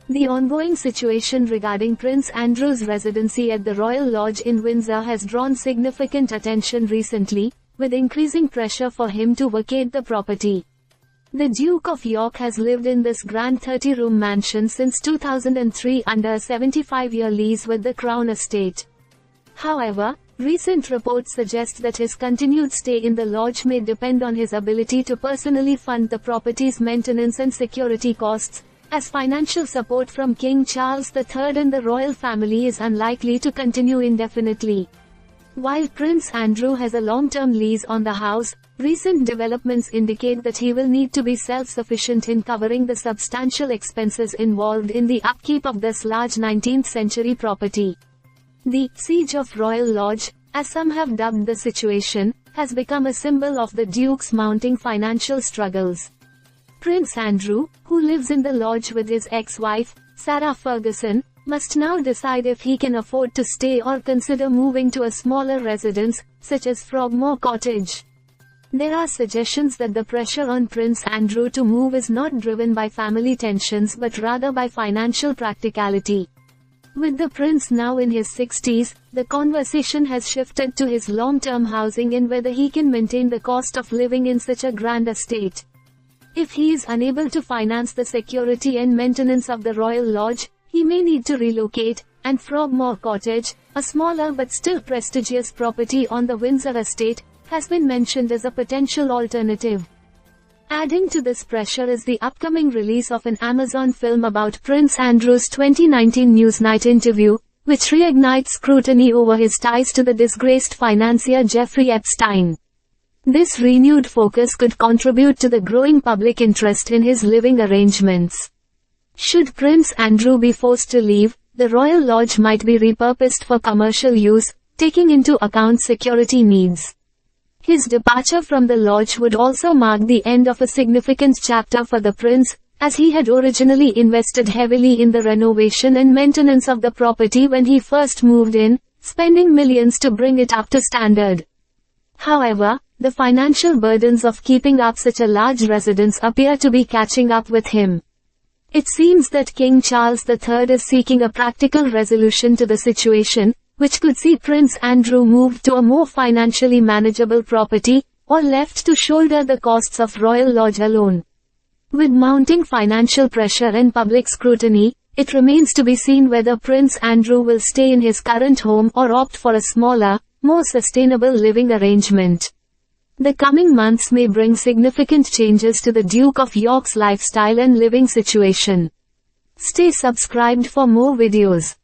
The ongoing situation regarding Prince Andrew's residency at the Royal Lodge in Windsor has drawn significant attention recently, with increasing pressure for him to vacate the property. The Duke of York has lived in this grand 30-room mansion since 2003 under a 75-year lease with the Crown Estate. However, recent reports suggest that his continued stay in the lodge may depend on his ability to personally fund the property's maintenance and security costs, as financial support from King Charles III and the royal family is unlikely to continue indefinitely. While Prince Andrew has a long-term lease on the house, recent developments indicate that he will need to be self-sufficient in covering the substantial expenses involved in the upkeep of this large 19th-century property. The Siege of Royal Lodge, as some have dubbed the situation, has become a symbol of the Duke's mounting financial struggles. Prince Andrew, who lives in the lodge with his ex-wife, Sarah Ferguson, must now decide if he can afford to stay or consider moving to a smaller residence, such as Frogmore Cottage. There are suggestions that the pressure on Prince Andrew to move is not driven by family tensions but rather by financial practicality. With the prince now in his 60s, the conversation has shifted to his long-term housing and whether he can maintain the cost of living in such a grand estate. If he is unable to finance the security and maintenance of the Royal Lodge, he may need to relocate, and Frogmore Cottage, a smaller but still prestigious property on the Windsor estate, has been mentioned as a potential alternative. Adding to this pressure is the upcoming release of an Amazon film about Prince Andrew's 2019 Newsnight interview, which reignites scrutiny over his ties to the disgraced financier Jeffrey Epstein. This renewed focus could contribute to the growing public interest in his living arrangements. Should Prince Andrew be forced to leave, the Royal Lodge might be repurposed for commercial use, taking into account security needs. His departure from the lodge would also mark the end of a significant chapter for the prince, as he had originally invested heavily in the renovation and maintenance of the property when he first moved in, spending millions to bring it up to standard. However, the financial burdens of keeping up such a large residence appear to be catching up with him. It seems that King Charles III is seeking a practical resolution to the situation, which could see Prince Andrew moved to a more financially manageable property, or left to shoulder the costs of Royal Lodge alone. With mounting financial pressure and public scrutiny, it remains to be seen whether Prince Andrew will stay in his current home or opt for a smaller, more sustainable living arrangement. The coming months may bring significant changes to the Duke of York's lifestyle and living situation. Stay subscribed for more videos.